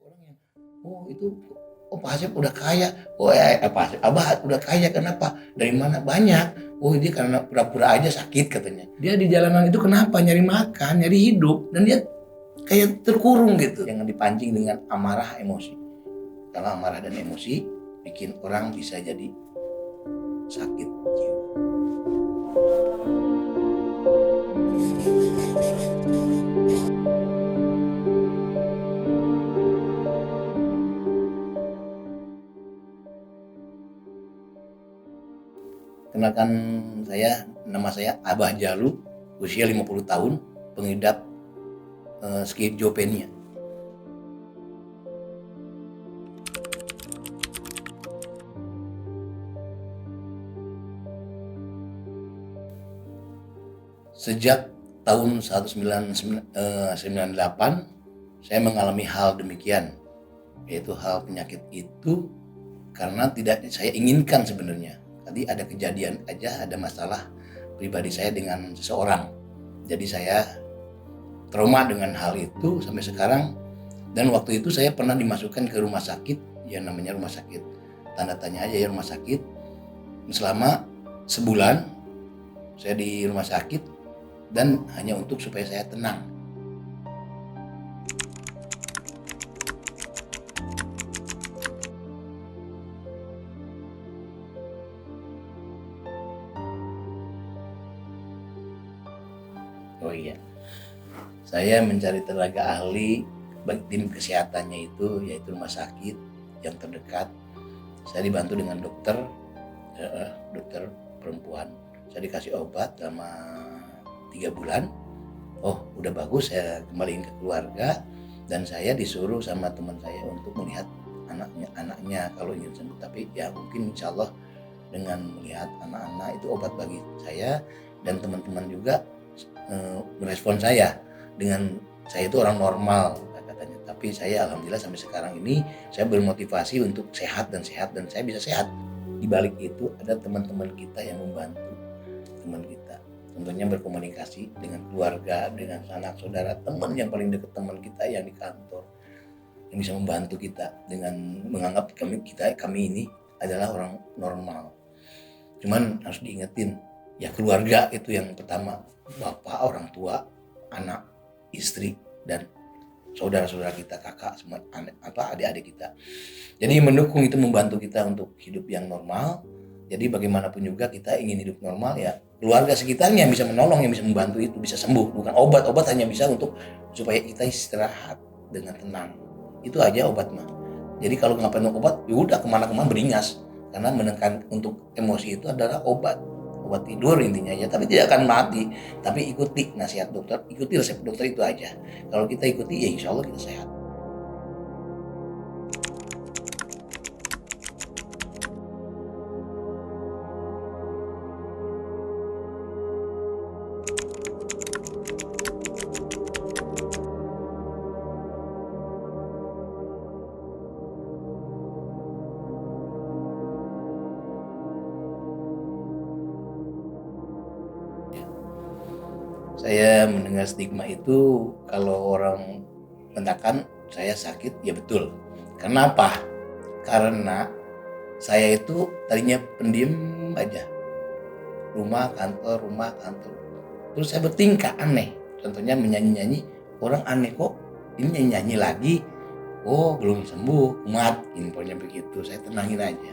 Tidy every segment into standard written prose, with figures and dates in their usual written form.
orang yang itu Pak Asep udah kaya, Pak Asep Abah udah kaya, kenapa? Dari mana? Banyak. Dia karena pura-pura aja sakit katanya. Dia di jalanan itu kenapa? Nyari makan, nyari hidup, dan dia kayak terkurung gitu. Jangan dipancing dengan amarah emosi. Kalau amarah dan emosi bikin orang bisa jadi sakit jiwa. Kenalkan nama saya Abah Jalu, usia 50 tahun, pengidap skizofrenia. Sejak tahun 1998 saya mengalami hal demikian, yaitu hal penyakit itu karena tidak saya inginkan sebenarnya. Tadi ada kejadian aja, ada masalah pribadi saya dengan seseorang. Jadi saya trauma dengan hal itu sampai sekarang. Dan waktu itu saya pernah dimasukkan ke rumah sakit, yang namanya rumah sakit tanda tanya aja ya, rumah sakit. Selama sebulan saya di rumah sakit dan hanya untuk supaya saya tenang. Oh iya, saya mencari tenaga ahli bagi tim kesehatannya itu, yaitu rumah sakit yang terdekat. Saya dibantu dengan dokter perempuan. Saya dikasih obat selama 3 bulan. Udah bagus, saya kembaliin ke keluarga dan saya disuruh sama teman saya untuk melihat anaknya kalau ingin sembuh. Tapi ya mungkin insya Allah dengan melihat anak-anak itu obat bagi saya, dan teman-teman juga merespon saya dengan saya itu orang normal katanya. Tapi saya alhamdulillah sampai sekarang ini saya bermotivasi untuk sehat dan saya bisa sehat. Di balik itu ada teman-teman kita yang membantu teman kita. Tentunya berkomunikasi dengan keluarga, dengan sanak saudara, teman yang paling dekat, teman kita yang di kantor yang bisa membantu kita dengan menganggap kami ini adalah orang normal. Cuman harus diingetin ya, keluarga itu yang pertama, bapak, orang tua, anak, istri, dan saudara-saudara kita, kakak, semua adik-adik kita. Jadi mendukung itu, membantu kita untuk hidup yang normal. Jadi bagaimanapun juga kita ingin hidup normal ya, keluarga sekitarnya yang bisa menolong, yang bisa membantu itu bisa sembuh. Bukan obat hanya bisa untuk supaya kita istirahat dengan tenang. Itu aja obat mah. Jadi kalau nggak penuh obat, ya udah kemana-kemana beringas. Karena menekan untuk emosi itu adalah obat tidur intinya ya, tapi tidak akan mati. Tapi ikuti nasihat dokter, ikuti resep dokter, itu aja. Kalau kita ikuti ya insya Allah kita sehat. Saya mendengar stigma itu kalau orang mengatakan saya sakit, ya betul. Kenapa? Karena saya itu tadinya pendiam aja. Rumah kantor. Terus saya bertingkah aneh. Contohnya menyanyi-nyanyi, orang aneh kok ini nyanyi lagi. Belum sembuh, kumat, infonya begitu. Saya tenangin aja.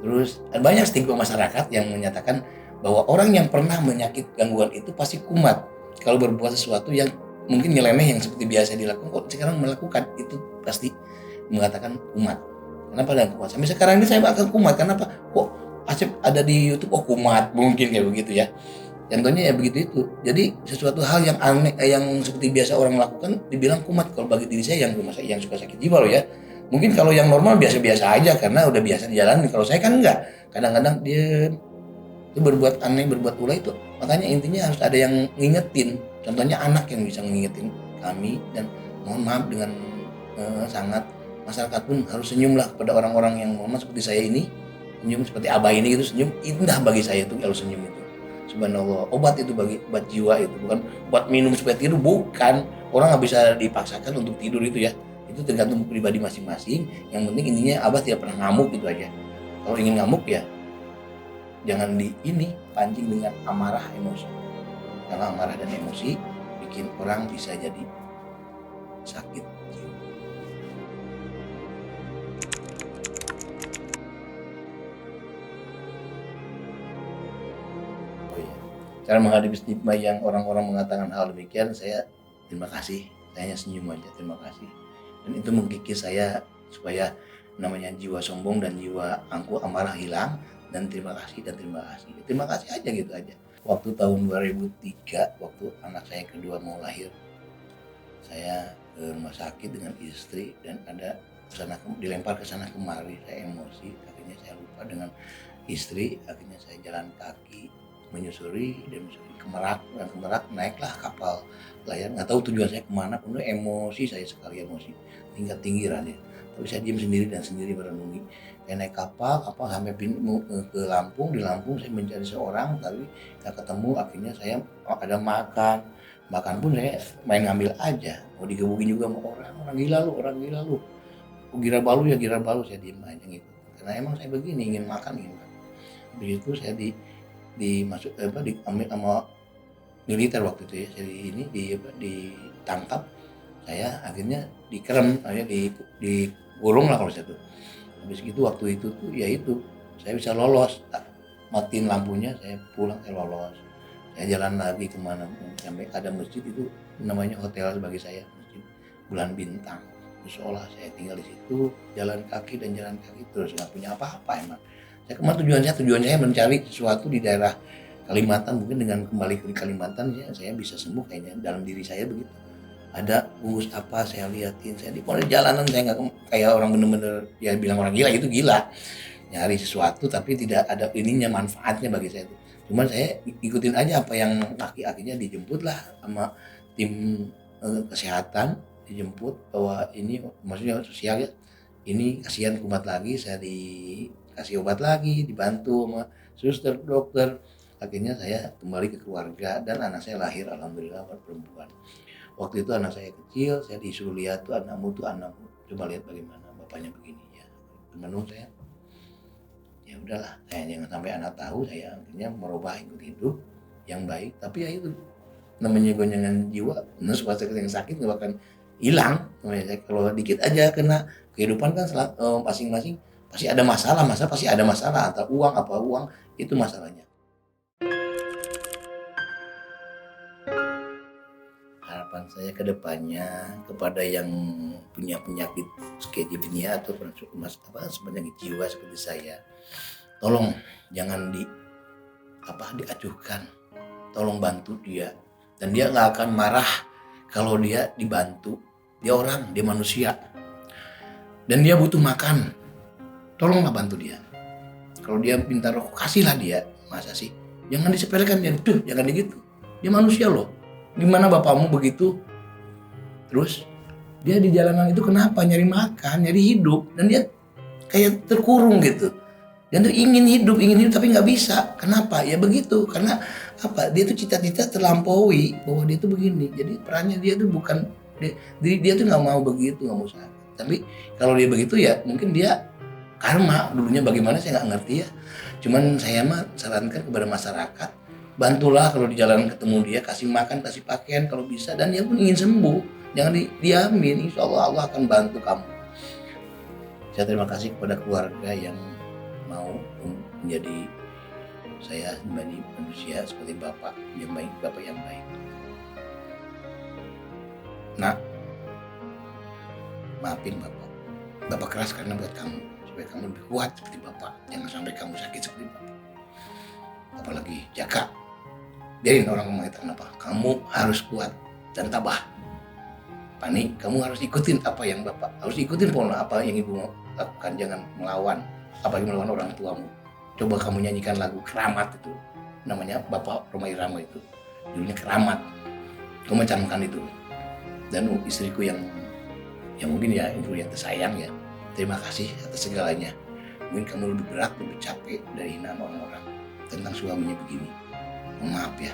Terus banyak stigma masyarakat yang menyatakan bahwa orang yang pernah menyakit gangguan itu pasti kumat. Kalau berbuat sesuatu yang mungkin nyeleneh yang seperti biasa dilakukan, kok sekarang melakukan itu pasti mengatakan kumat. Kenapa dan kumat? Sampai sekarang ini saya akan kumat. Kenapa? Kok Asep ada di YouTube kumat, mungkin kayak begitu ya. Contohnya ya begitu itu. Jadi sesuatu hal yang aneh, yang seperti biasa orang lakukan dibilang kumat. Kalau bagi diri saya yang suka sakit jiwa loh ya. Mungkin kalau yang normal biasa-biasa aja karena udah biasa dijalani. Kalau saya kan enggak. Kadang-kadang dia itu berbuat aneh, berbuat ulah itu. Makanya intinya harus ada yang ngingetin. Contohnya anak yang bisa ngingetin kami, dan mohon maaf dengan sangat, masyarakat pun harus senyumlah kepada orang-orang yang mohon maaf seperti saya ini. Senyum seperti Abah ini gitu, senyum indah bagi saya itu kalau senyum itu. Subhanallah, obat itu buat jiwa itu, bukan buat minum supaya tidur, bukan. Orang nggak bisa dipaksakan untuk tidur itu ya. Itu tergantung pribadi masing-masing. Yang penting intinya Abah tidak pernah ngamuk gitu aja. Kalau ingin ngamuk ya jangan pancing dengan amarah emosi. Karena amarah dan emosi bikin orang bisa jadi sakit jiwa. Oh iya. Cara menghadapi stigma yang orang-orang mengatakan hal demikian, saya terima kasih. Saya hanya senyum aja, terima kasih. Dan itu mengkikis saya supaya namanya jiwa sombong dan jiwa angkuh amarah hilang. Dan terima kasih aja gitu aja. Waktu tahun 2003, waktu anak saya kedua mau lahir, saya ke rumah sakit dengan istri dan ada dilempar ke sana kemari. Saya emosi, akhirnya saya lupa dengan istri, akhirnya saya jalan kaki menyusuri ke Merak, dan ke Merak naiklah kapal layar, nggak tahu tujuan saya kemana, penuh emosi, saya sekali emosi tingkat tinggi ya. Tapi saya diam sendiri dan sendiri merenungi. Saya naik kapal sampai ke Lampung. Di Lampung saya mencari seorang tapi nggak ketemu. Akhirnya saya ada makan pun saya main ngambil aja, mau digebukin juga sama orang gila lu, gira balu saya diem aja gitu. Karena emang saya begini, ingin makan. Habis itu saya diambil sama militer waktu itu ya. Jadi ditangkap, saya akhirnya dikerem, saya digulung lah kalau saya tuh. Habis itu waktu itu tuh ya itu saya bisa lolos, matiin lampunya, saya pulang, saya lolos. Saya jalan lagi kemana sampai ada masjid itu namanya hotel bagi saya, Masjid Bulan Bintang. Musola, saya tinggal di situ, jalan kaki terus nggak punya apa-apa emang. Saya kemarin tujuan saya mencari sesuatu di daerah Kalimantan, mungkin dengan kembali ke Kalimantan ya saya bisa sembuh kayaknya, dalam diri saya begitu. Ada bungkus apa saya liatin, saya di jalanan, saya nggak kayak orang bener-bener ya bilang orang gila, itu gila nyari sesuatu tapi tidak ada manfaatnya bagi saya itu. Cuman saya ikutin aja apa yang akhirnya dijemput lah sama tim kesehatan, dijemput bahwa ini maksudnya sosial ya, ini kasihan kumat lagi, saya dikasih obat lagi, dibantu sama suster, dokter. Akhirnya saya kembali ke keluarga dan anak saya lahir, alhamdulillah, perempuan. Waktu itu anak saya kecil, saya disuruh lihat tuh anakmu, coba lihat bagaimana bapaknya begini ya. Teman saya, ya udahlah, saya jangan sampai anak tahu, saya akhirnya merubah hidup yang baik. Tapi ya itu namanya gonjangan jiwa, suatu yang sakit nggak akan hilang. Kalau dikit aja kena kehidupan kan masing-masing pasti ada masalah pasti ada masalah, atau uang itu masalahnya. Harapan saya ke depannya kepada yang punya penyakit skizofrenia atau penyakit jiwa seperti saya, tolong jangan diacuhkan, tolong bantu dia, dan dia nggak akan marah kalau dia dibantu. Dia manusia dan dia butuh makan, tolonglah bantu dia. Kalau dia minta rokok, kasihlah dia. Masa sih, jangan disepelekan dia, jangan gitu, dia manusia loh. Gimana bapakmu begitu? Terus dia di jalanan itu kenapa? Nyari makan, nyari hidup, dan dia kayak terkurung gitu. Dan dia ingin hidup tapi nggak bisa. Kenapa? Ya begitu. Karena apa? Dia tuh cita-cita terlampaui bahwa dia tuh begini. Jadi perannya dia tuh bukan dia tuh nggak mau begitu, nggak mau sakit. Tapi kalau dia begitu ya mungkin dia karma dulunya bagaimana saya nggak ngerti ya. Cuman saya mah sarankan kepada masyarakat, bantulah kalau di jalan ketemu dia, kasih makan, kasih pakaian kalau bisa, dan dia pun ingin sembuh, jangan diamin. Insya Allah akan bantu kamu. Saya terima kasih kepada keluarga yang mau menjadi saya menjadi manusia seperti bapak yang baik. Nak, maafin bapak keras karena buat kamu, supaya kamu lebih kuat seperti bapak, jangan sampai kamu sakit seperti bapak. Apalagi jaga, biarin orang mengatakan apa, kamu harus kuat dan tabah. Pani, kamu harus ikutin apa yang bapak, harus ikutin apa yang ibu lakukan, jangan melawan, apalagi melawan orang tuamu. Coba kamu nyanyikan lagu Keramat itu, namanya Bapak Rhoma Irama itu, judulnya Keramat. Kamu macamkan itu. Dan istriku yang mungkin ya itu yang tersayang ya, terima kasih atas segalanya. Mungkin kamu lebih berat, lebih capek dari hinaan orang-orang tentang suaminya begini. Maaf ya.